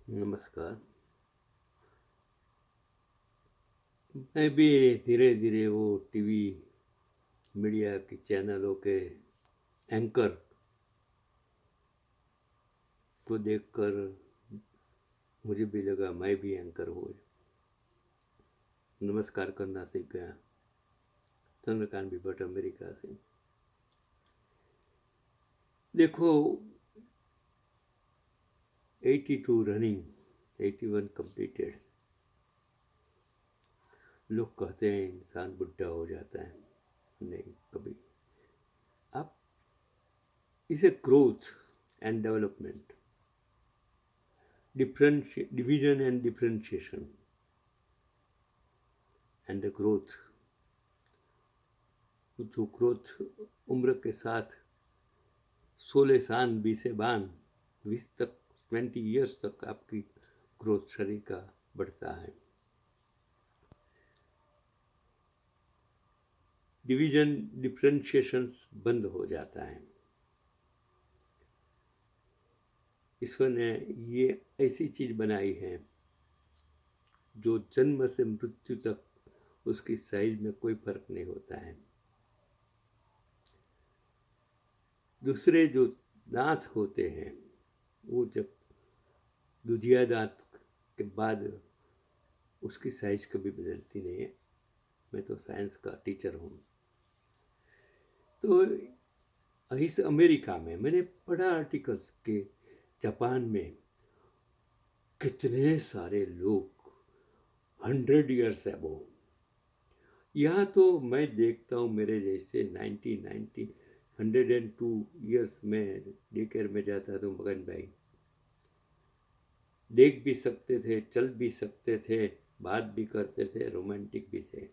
नमस्कार। मैं भी धीरे धीरे वो टीवी मीडिया के चैनलों के एंकर को देखकर मुझे भी लगा मैं भी एंकर हूँ। नमस्कार करना सीख गया। चंद्रकांत भी भट्ट अमेरिका से। देखो, 82 रनिंग, 81 कंप्लीटेड। लोग कहते हैं इंसान बुढ़ा हो जाता है। नहीं, कभी। आप इसे growth and development, division and differentiation and the growth, जो ग्रोथ उम्र के साथ 16 साल 20 तक 20 ईयर्स तक आपकी ग्रोथ शरीर का बढ़ता है। डिवीजन डिफरेंशिएशंस बंद हो जाता है। ईश्वर ने ये ऐसी चीज बनाई है जो जन्म से मृत्यु तक उसकी साइज में कोई फर्क नहीं होता है। दूसरे जो दांत होते हैं वो जब दुधिया दांत के बाद उसकी साइज कभी बदलती नहीं है। मैं तो साइंस का टीचर हूँ। तो इस अमेरिका में मैंने पढ़ा आर्टिकल्स के जापान में कितने सारे लोग 100 ईयर्स अबो। यहाँ तो मैं देखता हूँ मेरे जैसे 102 ईयर्स में डे केयर में जाता था मगन भाई, देख भी सकते थे, चल भी सकते थे, बात भी करते थे, रोमांटिक भी थे,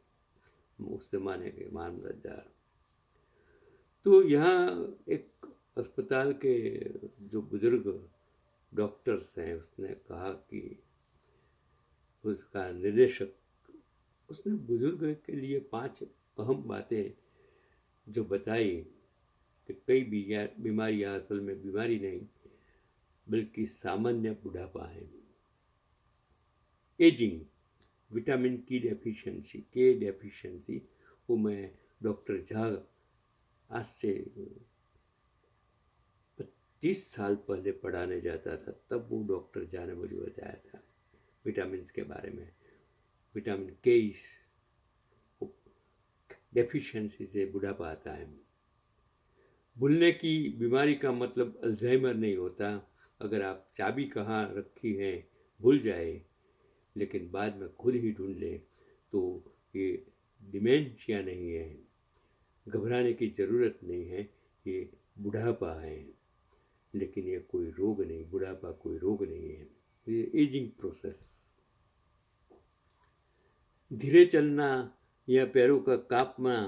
उस जमाने के मानदार। तो यहाँ एक अस्पताल के जो बुजुर्ग डॉक्टर्स हैं उसने कहा कि उसका निर्देशक उसने बुजुर्ग के लिए 5 अहम बातें जो बताई कि कई बीमारियां असल में बीमारी नहीं बल्कि सामान्य बुढ़ापा है। एजिंग, विटामिन के डेफिशिएंसी वो मैं डॉक्टर झा आज से 30 साल पहले पढ़ाने जाता था, तब वो डॉक्टर झा ने मुझे बताया था विटामिन के बारे में। विटामिन के डेफिशिएंसी से बुढ़ापा आता है। भूलने की बीमारी का मतलब अल्जाइमर नहीं होता। अगर आप चाबी कहाँ रखी है भूल जाए लेकिन बाद में खुद ही ढूंढ ले तो ये डिमेंशिया नहीं है। घबराने की ज़रूरत नहीं है, ये बुढ़ापा है। लेकिन ये कोई रोग नहीं, बुढ़ापा कोई रोग नहीं है, ये एजिंग प्रोसेस। धीरे चलना या पैरों का कांपना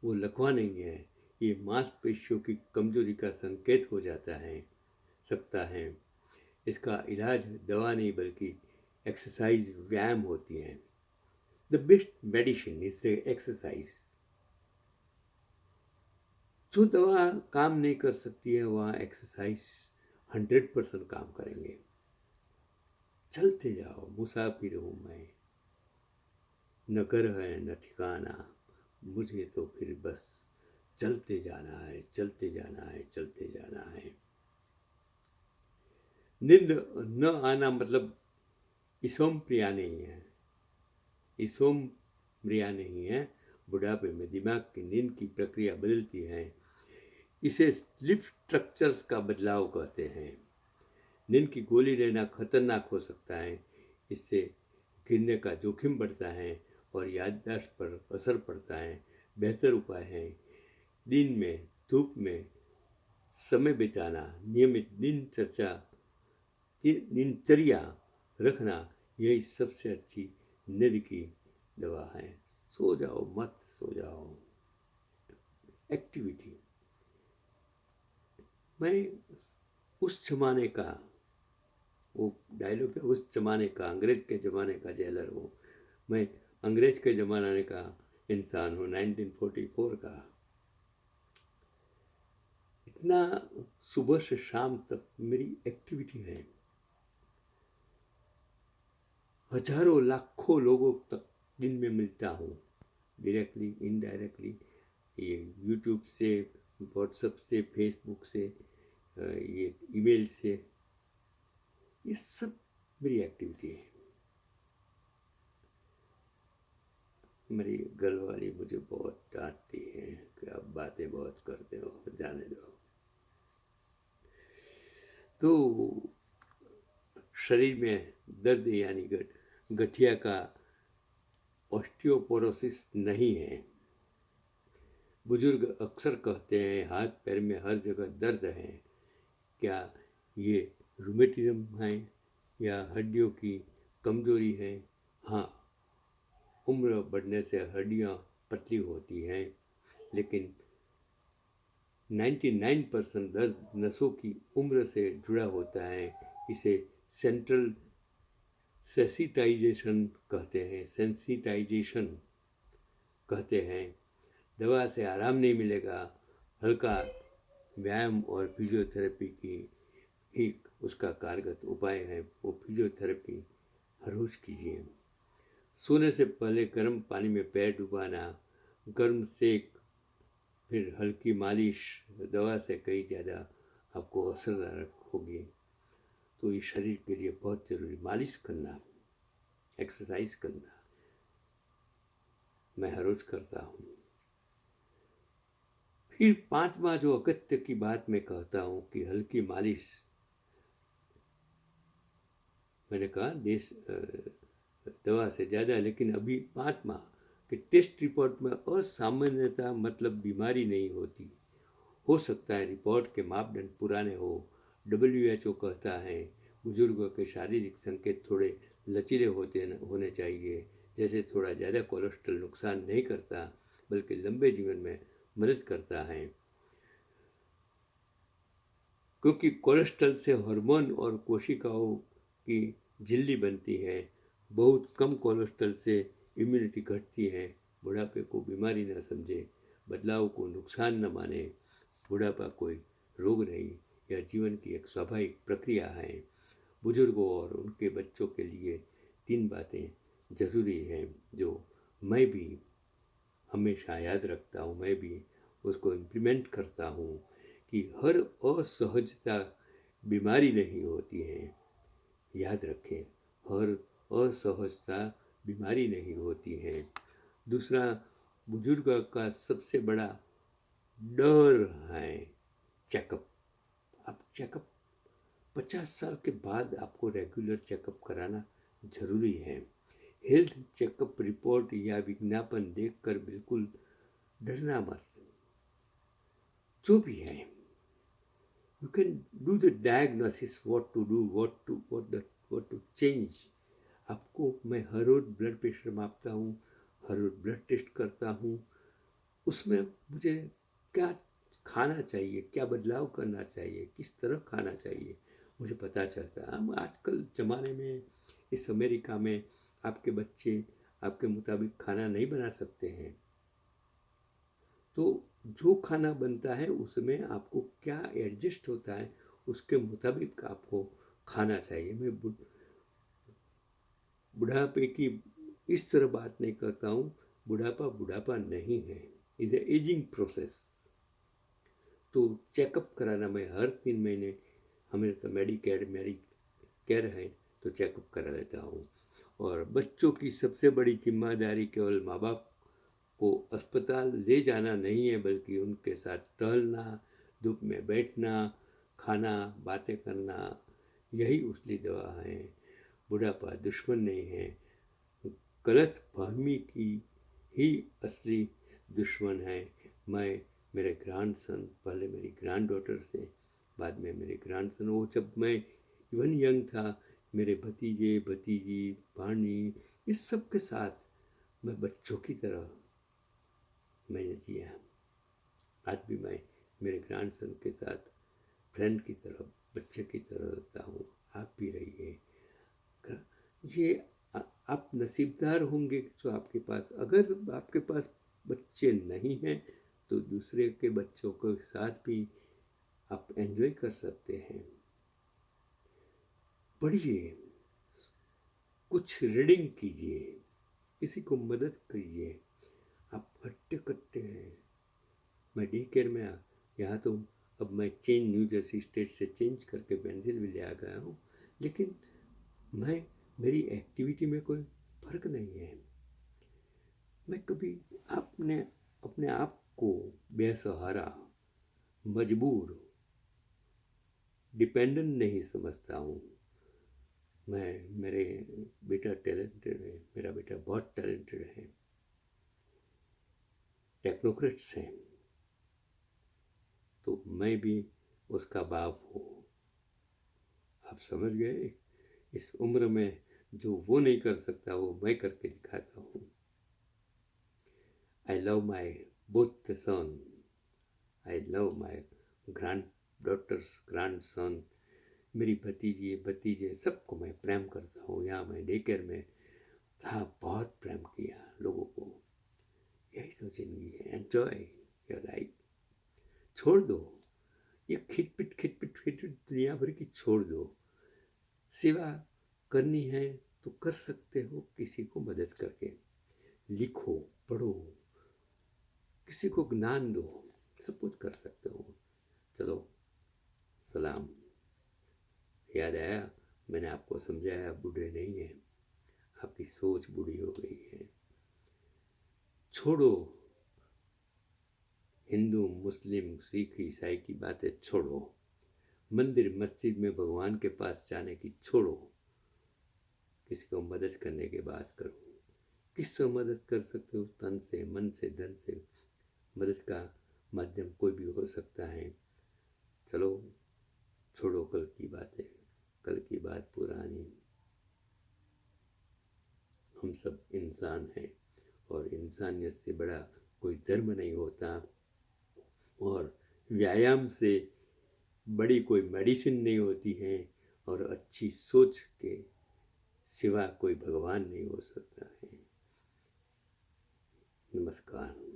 वो लकवा नहीं है, ये मांसपेशियों की कमजोरी का संकेत हो जाता है सकता है। इसका इलाज दवा नहीं बल्कि एक्सरसाइज, व्यायाम होती है। The best medicine is the exercise. जो दवा काम नहीं कर सकती है वहाँ एक्सरसाइज 100% काम करेंगे। चलते जाओ, मुसाफिर हूँ मैं, न घर है न ठिकाना, मुझे तो फिर बस चलते जाना है, चलते जाना है, चलते जाना है। नींद न आना मतलब इसोम्प्रिया नहीं है, इसोम्प्रिया नहीं है। बुढ़ापे में दिमाग की नींद की प्रक्रिया बदलती है। इसे स्लीप स्ट्रक्चर्स का बदलाव कहते हैं। नींद की गोली लेना खतरनाक हो सकता है। इससे गिरने का जोखिम बढ़ता है और याददाश्त पर असर पड़ता है। बेहतर उपाय है दिन में धूप में समय बिताना, नियमित दिनचर्या रखना, यही सबसे अच्छी नींद की दवा है। सो जाओ मत सो जाओ। एक्टिविटी, मैं उस जमाने का वो डायलॉग है, उस जमाने का अंग्रेज के ज़माने का जेलर हूँ। मैं अंग्रेज के ज़माने का इंसान हूँ, 1944 का। इतना सुबह से शाम तक मेरी एक्टिविटी है। हजारों लाखों लोगों तक दिन में मिलता हूँ, डायरेक्टली इनडायरेक्टली, ये यूट्यूब से, व्हाट्सएप से, फेसबुक से, ये ईमेल से, ये सब मेरी एक्टिविटी है। मेरी घर वाली मुझे बहुत डांटती है कि आप बातें बहुत करते हो, जाने दो। तो शरीर में दर्द यानी गठिया का ऑस्टियोपोरोसिस नहीं है। बुजुर्ग अक्सर कहते हैं हाथ पैर में हर जगह दर्द है, क्या ये रूमेटिज्म है या हड्डियों की कमजोरी है? हाँ, उम्र बढ़ने से हड्डियाँ पतली होती हैं, लेकिन 99% दर्द नसों की उम्र से जुड़ा होता है। इसे सेंट्रल सेंसिटाइजेशन कहते हैं। दवा से आराम नहीं मिलेगा, हल्का व्यायाम और फिजियोथेरेपी की ही उसका कारगर उपाय है। वो फिजियोथेरेपी हर रोज कीजिए। सोने से पहले गर्म पानी में पैर डुबाना, गर्म सेक, फिर हल्की मालिश दवा से कहीं ज़्यादा आपको असरदायक होगी। तो ये शरीर के लिए बहुत ज़रूरी, मालिश करना, एक्सरसाइज करना मैं हर रोज करता हूँ। फिर पांचवा जो अगत्य की बात मैं कहता हूँ कि हल्की मालिश। मैंने कहा देश दवा से ज़्यादा, लेकिन अभी पांचवा कि टेस्ट रिपोर्ट में असामान्यता मतलब बीमारी नहीं होती। हो सकता है रिपोर्ट के मापदंड पुराने हो। WHO कहता है बुजुर्गों के शारीरिक संकेत थोड़े लचीले होने चाहिए, जैसे थोड़ा ज़्यादा कोलेस्ट्रॉल नुकसान नहीं करता बल्कि लंबे जीवन में मदद करता है, क्योंकि कोलेस्ट्रॉल से हार्मोन और कोशिकाओं की झिल्ली बनती है। बहुत कम कोलेस्ट्रॉल से इम्यूनिटी घटती है। बुढ़ापे को बीमारी न समझे, बदलाव को नुकसान न माने। बुढ़ापा कोई रोग नहीं, यह जीवन की एक स्वाभाविक प्रक्रिया है। बुजुर्गों और उनके बच्चों के लिए 3 बातें जरूरी हैं जो मैं भी हमेशा याद रखता हूँ, मैं भी उसको इम्प्लीमेंट करता हूँ कि हर असहजता बीमारी नहीं होती है। याद रखें, हर असहजता बीमारी नहीं होती है। दूसरा, बुजुर्ग का सबसे बड़ा डर है चेकअप। आप चेकअप 50 साल के बाद आपको रेगुलर चेकअप कराना जरूरी है। हेल्थ चेकअप रिपोर्ट या विज्ञापन देखकर बिल्कुल डरना मत। जो भी है, you can do the diagnosis, what to do, what to change. आपको मैं हर रोज ब्लड प्रेशर मापता हूँ, हर रोज ब्लड टेस्ट करता हूँ। उसमें मुझे क्या खाना चाहिए, क्या बदलाव करना चाहिए, किस तरह खाना चाहिए, मुझे पता चलता है। हम आजकल ज़माने में, इस अमेरिका में, आपके बच्चे आपके मुताबिक खाना नहीं बना सकते हैं। तो जो खाना बनता है उसमें आपको क्या एडजस्ट होता है, उसके मुताबिक आपको खाना चाहिए। मैं बुढ़ापे की इस तरह बात नहीं करता हूँ। बुढ़ापा बुढ़ापा नहीं है, इज ए एजिंग प्रोसेस। तो चेकअप कराना मैं हर 3 महीने, हमें तो मेडिकेयर है तो चेकअप करा लेता हूँ। और बच्चों की सबसे बड़ी जिम्मेदारी केवल माँ बाप को अस्पताल ले जाना नहीं है, बल्कि उनके साथ टहलना, धूप में बैठना, खाना, बातें करना, यही उसकी दवा है। बुढ़ापा दुश्मन नहीं है, गलत फहमी की ही असली दुश्मन है। मैं मेरे ग्रैंडसन, पहले मेरी ग्रैंड डॉटर से, बाद में मेरे ग्रैंडसन, वो जब मैं इवन यंग था, मेरे भतीजे भतीजी भाणी, इस सब के साथ मैं बच्चों की तरह मैंने जिया। आज भी मैं मेरे ग्रैंडसन के साथ फ्रेंड की तरह, बच्चे की तरह रहता हूँ। आप भी रहिए। ये आप नसीबदार होंगे जो आपके पास, अगर आपके पास बच्चे नहीं हैं तो दूसरे के बच्चों के साथ भी आप एंजॉय कर सकते हैं। पढ़िए, कुछ रीडिंग कीजिए, किसी को मदद कीजिए। आप हट्टे कट्टे हैं। मैं डे केयर में यहाँ तो अब मैं न्यू जर्सी स्टेट से चेंज करके बेंजिल ले आ गया हूँ, लेकिन मेरी एक्टिविटी में कोई फर्क नहीं है। मैं कभी अपने आप को बेसहारा, मजबूर, डिपेंडेंट नहीं समझता हूँ। मेरे बेटा टैलेंटेड है, मेरा बेटा बहुत टैलेंटेड है, टेक्नोक्रेट्स हैं, तो मैं भी उसका बाप हूँ। आप समझ गए? इस उम्र में जो वो नहीं कर सकता वो मैं करके दिखाता हूँ। I love my both son, I love my granddaughters, grandson, मेरी भतीजे सबको मैं प्रेम करता हूँ। यहाँ मैं डे केयर में था, बहुत प्रेम किया लोगों को। यही तो जिंदगी है। Enjoy your life. छोड़ दो ये खिटपिट दुनिया भर की, छोड़ दो। सेवा करनी है तो कर सकते हो, किसी को मदद करके। लिखो, पढ़ो, किसी को ज्ञान दो, सब कुछ कर सकते हो। चलो, सलाम। याद आया, मैंने आपको समझाया, बूढ़े नहीं है, आपकी सोच बूढ़ी हो गई है। छोड़ो हिंदू, मुस्लिम, सिख, ईसाई की बातें छोड़ो। मंदिर मस्जिद में भगवान के पास जाने की छोड़ो। किसी को मदद करने की बात करो। किससे मदद कर सकते हो? तन से, मन से, धन से। मदद का माध्यम कोई भी हो सकता है। चलो, छोड़ो कल की बातें, कल की बात पुरानी। हम सब इंसान हैं और इंसानियत से बड़ा कोई धर्म नहीं होता, और व्यायाम से बड़ी कोई मेडिसिन नहीं होती है, और अच्छी सोच के सिवा कोई भगवान नहीं हो सकता है। नमस्कार।